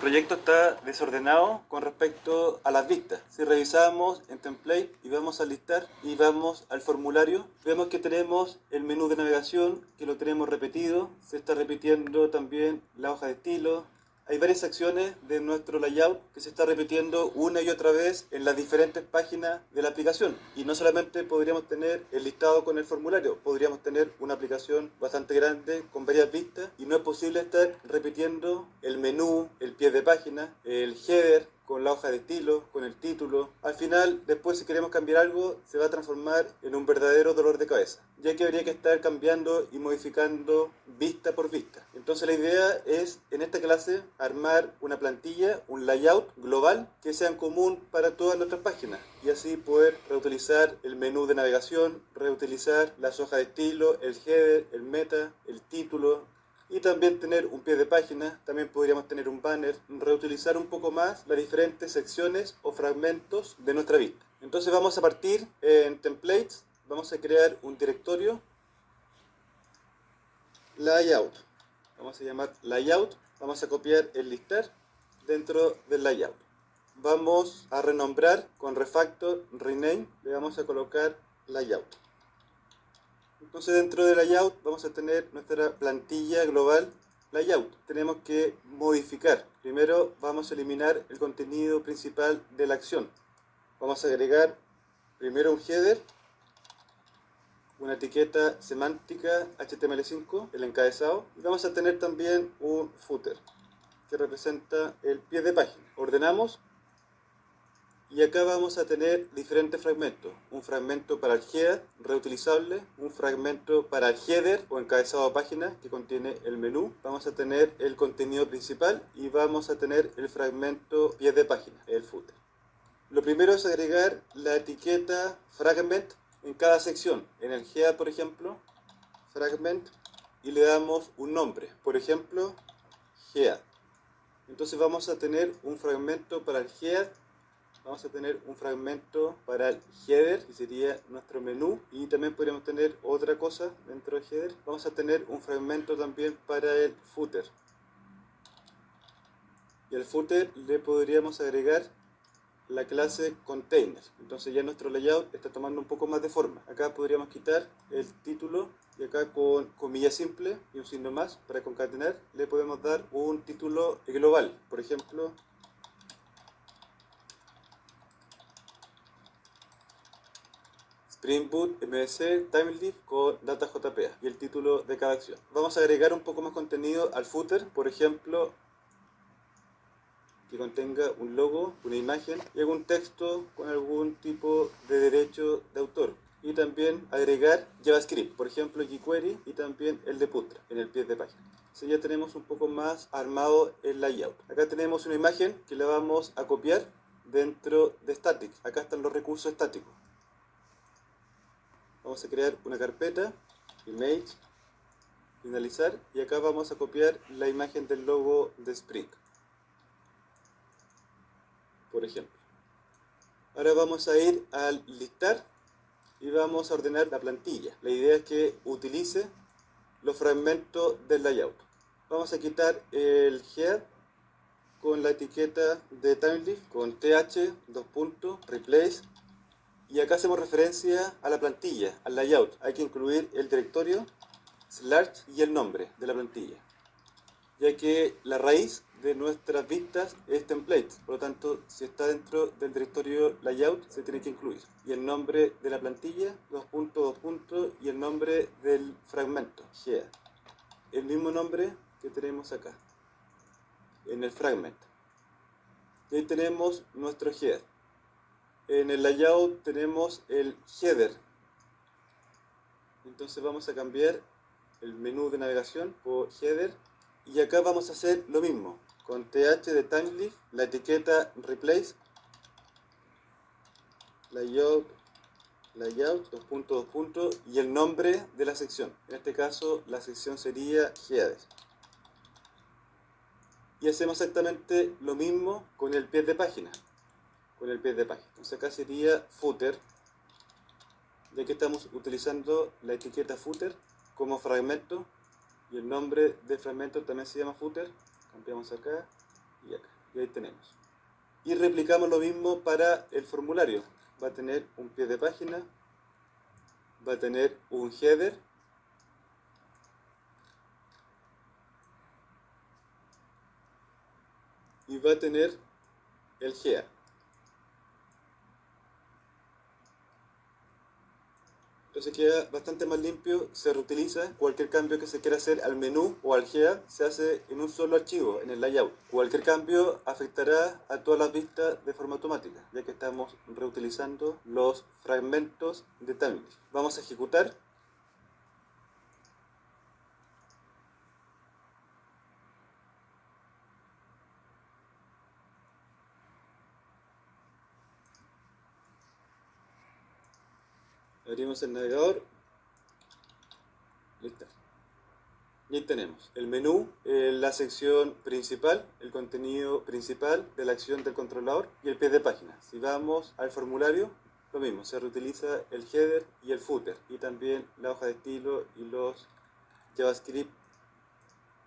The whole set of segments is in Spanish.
proyecto está desordenado con respecto a las vistas. Si revisamos en template y vamos a listar y vamos al formulario, vemos que tenemos el menú de navegación, que lo tenemos repetido, se está repitiendo también la hoja de estilo. Hay varias secciones de nuestro layout que se está repitiendo una y otra vez en las diferentes páginas de la aplicación. Y no solamente podríamos tener el listado con el formulario, podríamos tener una aplicación bastante grande con varias vistas y no es posible estar repitiendo el menú, el pie de página, el header, con la hoja de estilo, con el título. Al final, después si queremos cambiar algo, se va a transformar en un verdadero dolor de cabeza, ya que habría que estar cambiando y modificando vista por vista. Entonces la idea es, en esta clase, armar una plantilla, un layout global que sea en común para todas nuestras páginas y así poder reutilizar el menú de navegación, reutilizar las hojas de estilo, el header, el meta, el título, y también tener un pie de página. También podríamos tener un banner, reutilizar un poco más las diferentes secciones o fragmentos de nuestra vista. Entonces vamos a partir en templates, vamos a crear un directorio, layout, vamos a llamar layout, vamos a copiar el listar dentro del layout. Vamos a renombrar con refactor, rename, le vamos a colocar layout. Entonces dentro de layout vamos a tener nuestra plantilla global layout. Tenemos que modificar. Primero vamos a eliminar el contenido principal de la acción. Vamos a agregar primero un header, una etiqueta semántica HTML5, el encabezado. Y vamos a tener también un footer que representa el pie de página. Ordenamos. Y acá vamos a tener diferentes fragmentos. Un fragmento para el header, reutilizable. Un fragmento para el header o encabezado de página que contiene el menú. Vamos a tener el contenido principal y vamos a tener el fragmento pie de página, el footer. Lo primero es agregar la etiqueta fragment en cada sección. En el header, por ejemplo, fragment, y le damos un nombre. Por ejemplo, header. Entonces vamos a tener un fragmento para el header. Vamos a tener un fragmento para el header, que sería nuestro menú, y también podríamos tener otra cosa dentro del header. Vamos a tener un fragmento también para el footer. Y al footer le podríamos agregar la clase container. Entonces ya nuestro layout está tomando un poco más de forma. Acá podríamos quitar el título y acá con comilla simple y un signo más para concatenar le podemos dar un título global. Por ejemplo, Spring Boot MVC Timeleaf con data JPA y el título de cada acción. Vamos a agregar un poco más contenido al footer, por ejemplo, que contenga un logo, una imagen y algún texto con algún tipo de derecho de autor. Y también agregar JavaScript, por ejemplo jQuery y también el de Putra en el pie de página. Así ya tenemos un poco más armado el layout. Acá tenemos una imagen que la vamos a copiar dentro de Static. Acá están los recursos estáticos. Vamos a crear una carpeta, image, finalizar, y acá vamos a copiar la imagen del logo de Spring, por ejemplo. Ahora vamos a ir al listar y vamos a ordenar la plantilla. La idea es que utilice los fragmentos del layout. Vamos a quitar el head con la etiqueta de timeleaf con th, replace. Y acá hacemos referencia a la plantilla, al layout. Hay que incluir el directorio, / y el nombre de la plantilla, ya que la raíz de nuestras vistas es template. Por lo tanto, si está dentro del directorio layout, se tiene que incluir. Y el nombre de la plantilla, ; y el nombre del fragmento, header. El mismo nombre que tenemos acá, en el fragment. Y ahí tenemos nuestro header. En el layout tenemos el header. Entonces vamos a cambiar el menú de navegación por header. Y acá vamos a hacer lo mismo. Con th de timeleaf, la etiqueta replace, layout, y el nombre de la sección. En este caso la sección sería header. Y hacemos exactamente lo mismo con el pie de página. Entonces acá sería footer, ya que estamos utilizando la etiqueta footer como fragmento y el nombre del fragmento también se llama footer. Cambiamos acá y acá. Y ahí tenemos. Y replicamos lo mismo para el formulario. Va a tener un pie de página, va a tener un header y va a tener el GEA. Entonces queda bastante más limpio, se reutiliza. Cualquier cambio que se quiera hacer al menú o al GEA se hace en un solo archivo, en el layout. Cualquier cambio afectará a todas las vistas de forma automática, ya que estamos reutilizando los fragmentos de timeline. Vamos a ejecutar. Abrimos el navegador. Listo. Y ahí tenemos el menú, la sección principal, el contenido principal de la acción del controlador y el pie de página. Si vamos al formulario, lo mismo, se reutiliza el header y el footer y también la hoja de estilo y los JavaScript.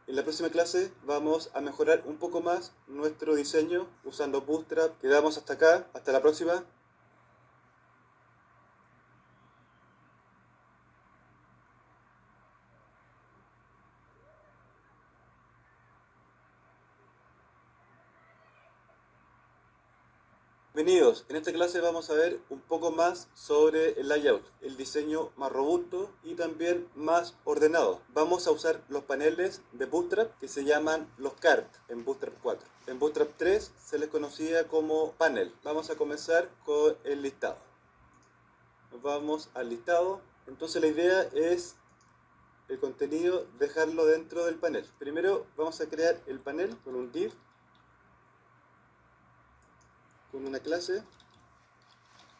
En la próxima clase vamos a mejorar un poco más nuestro diseño usando Bootstrap. Quedamos hasta acá, hasta la próxima. Bienvenidos, en esta clase vamos a ver un poco más sobre el layout, el diseño más robusto y también más ordenado. Vamos a usar los paneles de Bootstrap que se llaman los card en Bootstrap 4. En Bootstrap 3 se les conocía como panel. Vamos a comenzar con el listado. Nos vamos al listado. Entonces la idea es el contenido dejarlo dentro del panel. Primero vamos a crear el panel con un div, con una clase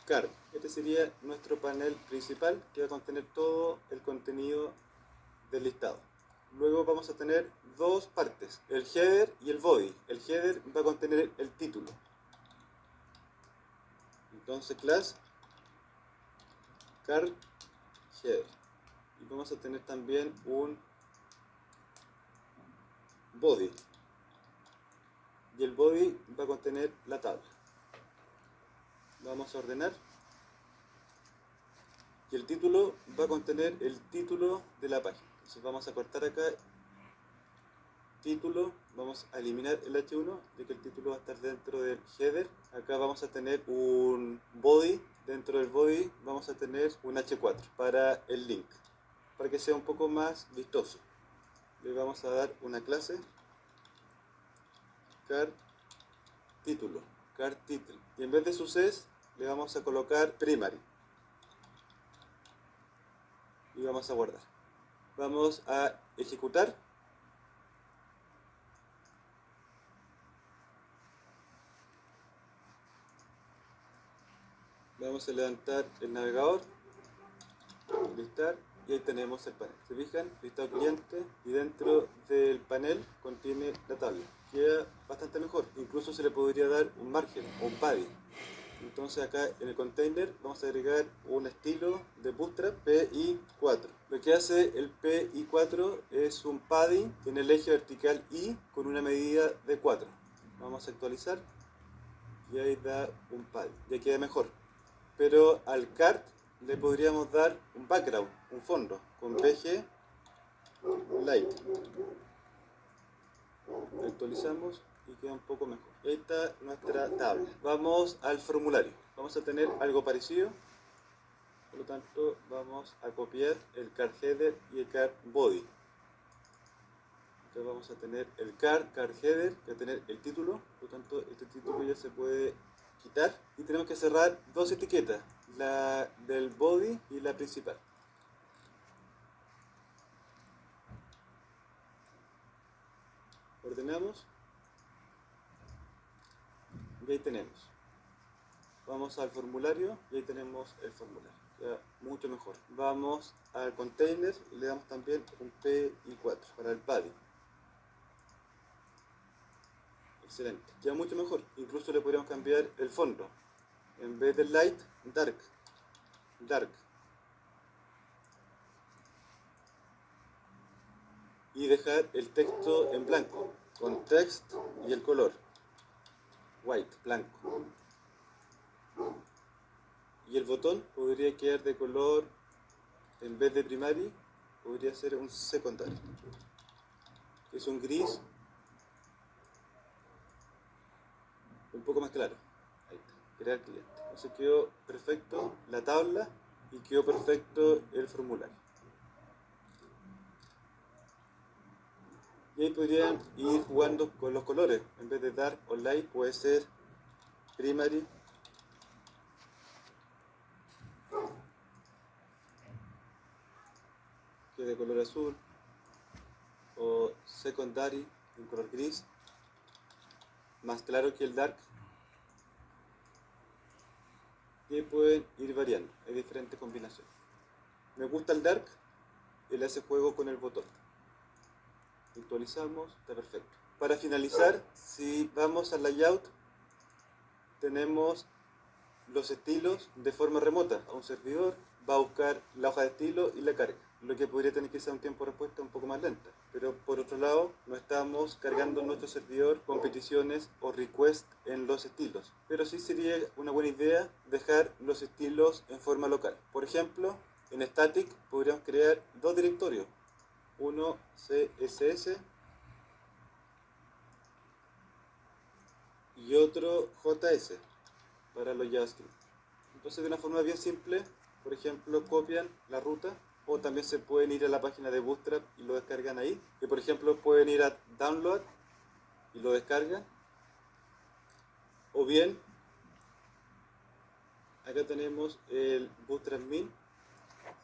card. Este sería nuestro panel principal que va a contener todo el contenido del listado. Luego vamos a tener dos partes, el header y el body. El header va a contener el título. Entonces class card header. Y vamos a tener también un body. Y el body va a contener la tabla. Vamos a ordenar. Y el título va a contener el título de la página. Entonces vamos a cortar acá título, vamos a eliminar el H1, ya que el título va a estar dentro del header. Acá vamos a tener un body, dentro del body vamos a tener un H4 para el link, para que sea un poco más vistoso. Le vamos a dar una clase card título, card title, y en vez de success le vamos a colocar primary y vamos a guardar. Vamos a ejecutar. Vamos a levantar el navegador, listar, y ahí tenemos el panel. ¿Se fijan? Listado cliente, y dentro del panel contiene la tabla. Queda bastante mejor. Incluso se le podría dar un margen o un padding. Entonces acá en el container vamos a agregar un estilo de Bootstrap PI4. Lo que hace el PI4 es un padding en el eje vertical Y con una medida de 4. Vamos a actualizar y ahí da un padding. Ya queda mejor. Pero al card le podríamos dar un background, un fondo, con BG Light. Actualizamos y queda un poco mejor. Ahí está nuestra tabla. Vamos al formulario. Vamos a tener algo parecido. Por lo tanto, vamos a copiar el card header y el card body. Entonces vamos a tener el card header, que va a tener el título. Por lo tanto, este título ya se puede quitar. Y tenemos que cerrar dos etiquetas, la del body y la principal. Ordenamos y ahí tenemos. Vamos al formulario y ahí tenemos el formulario. Ya mucho mejor. Vamos al container y le damos también un PI4 para el padding. Excelente. Ya mucho mejor. Incluso le podríamos cambiar el fondo. En vez de light, dark. Dark. Y dejar el texto en blanco, con text y el color. white, blanco. Y el botón podría quedar de color, en vez de primary, podría ser un secondary, que es un gris un poco más claro. Ahí está, crear cliente. Entonces quedó perfecto la tabla y quedó perfecto el formulario. Y ahí podrían ir jugando con los colores. En vez de dark o light puede ser primary, que es de color azul, o secondary, en color gris, más claro que el dark. Y ahí pueden ir variando, hay diferentes combinaciones. Me gusta el dark, él hace juego con el botón. Actualizamos, está perfecto. Para finalizar, si vamos al layout, tenemos los estilos de forma remota a un servidor, va a buscar la hoja de estilo y la carga, lo que podría tener que ser un tiempo de respuesta un poco más lenta. Pero por otro lado, no estamos cargando en nuestro servidor con peticiones o requests en los estilos. Pero sí sería una buena idea dejar los estilos en forma local. Por ejemplo, en static podríamos crear dos directorios. Uno CSS y otro JS para los JavaScript. Entonces, de una forma bien simple, por ejemplo, copian la ruta, o también se pueden ir a la página de Bootstrap y lo descargan ahí. Que por ejemplo pueden ir a Download y lo descargan. O bien, acá tenemos el Bootstrap Min.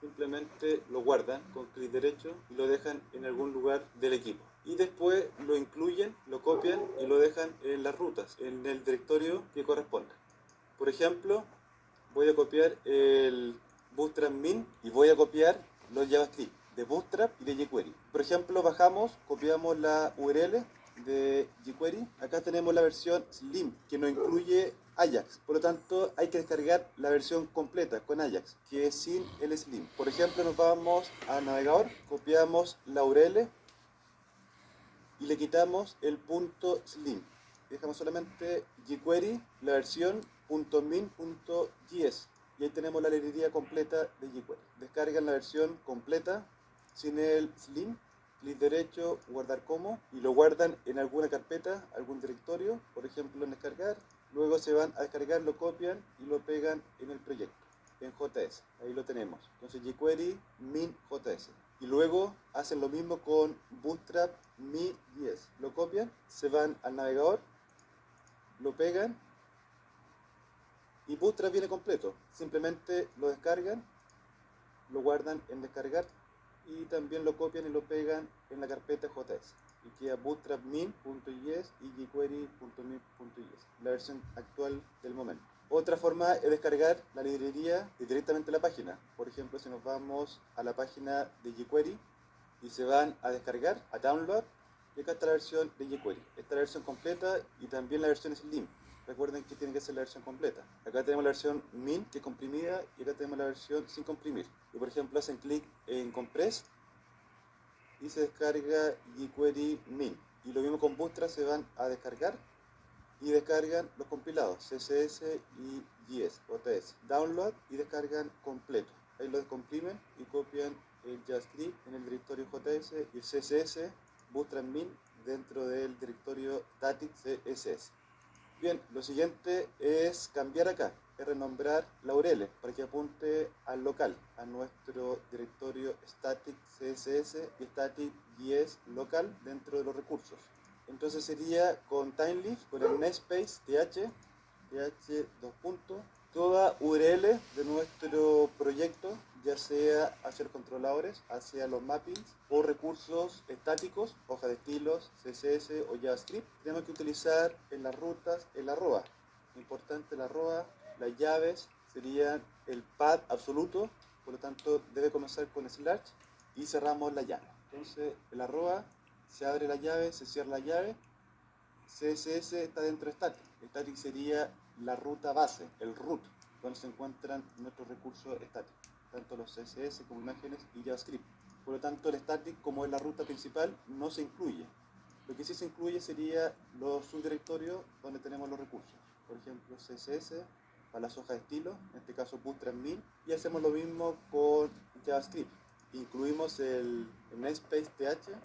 Simplemente lo guardan con clic derecho y lo dejan en algún lugar del equipo. Y después lo incluyen, lo copian y lo dejan en las rutas, en el directorio que corresponda. Por ejemplo, voy a copiar el Bootstrap Min y voy a copiar los JavaScript de Bootstrap y de jQuery. Por ejemplo, bajamos, copiamos la URL de jQuery. Acá tenemos la versión Slim, que no incluye Ajax. Por lo tanto, hay que descargar la versión completa con Ajax, que es sin el Slim. Por ejemplo, nos vamos al navegador, copiamos la URL y le quitamos el punto .slim. Dejamos solamente jQuery, la versión .min.js. Y ahí tenemos la librería completa de jQuery. Descargan la versión completa sin el slim, clic derecho, guardar como, y lo guardan en alguna carpeta, algún directorio, por ejemplo en descargar. Luego se van a descargar, lo copian y lo pegan en el proyecto, en JS. Ahí lo tenemos. Entonces jQuery min JS. Y luego hacen lo mismo con Bootstrap Mi.js. Lo copian, se van al navegador, lo pegan y Bootstrap viene completo. Simplemente lo descargan, lo guardan en descargar y también lo copian y lo pegan en la carpeta JS. Y queda Bootstrap min.js y jQuery.min.js, la versión actual del momento. Otra forma es descargar la librería directamente a la página. Por ejemplo, si nos vamos a la página de jQuery y se van a descargar, a download, y acá está la versión de jQuery. Esta es la versión completa y también la versión Slim. Recuerden que tiene que ser la versión completa. Acá tenemos la versión min, que es comprimida, y acá tenemos la versión sin comprimir. Y por ejemplo hacen clic en Compress y se descarga jQuery min. Y lo mismo con Bootstrap, se van a descargar y descargan los compilados CSS y JS. Download y descargan completo. Ahí lo descomprimen y copian el JavaScript en el directorio JS y el CSS Bootstrap min dentro del directorio static CSS. Bien, lo siguiente es cambiar acá, es renombrar la URL para que apunte al local, a nuestro directorio static CSS y static JS local dentro de los recursos. Entonces sería con TimeLeaf, con el namespace th 2 toda URL de nuestro proyecto, ya sea hacia los controladores, hacia los mappings o recursos estáticos, hoja de estilos, CSS o JavaScript. Tenemos que utilizar en las rutas el arroba. Importante el arroba, las llaves serían el path absoluto, por lo tanto debe comenzar con slash y cerramos la llave. Entonces el arroba, se abre la llave, se cierra la llave. CSS está dentro de static. Static sería la ruta base, el root, donde se encuentran nuestros recursos estáticos, tanto los CSS como imágenes y JavaScript. Por lo tanto, el static, como es la ruta principal, no se incluye. Lo que sí se incluye sería los subdirectorios donde tenemos los recursos. Por ejemplo, CSS para las hojas de estilo, en este caso Bootstrap 1000. Y hacemos lo mismo con JavaScript. Incluimos el namespace th,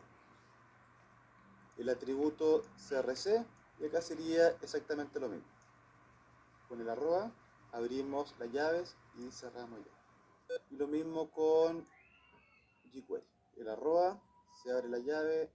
el atributo crc, y acá sería exactamente lo mismo. Con el arroba abrimos las llaves y cerramos ya. Y lo mismo con jQuery. El arroba se abre la llave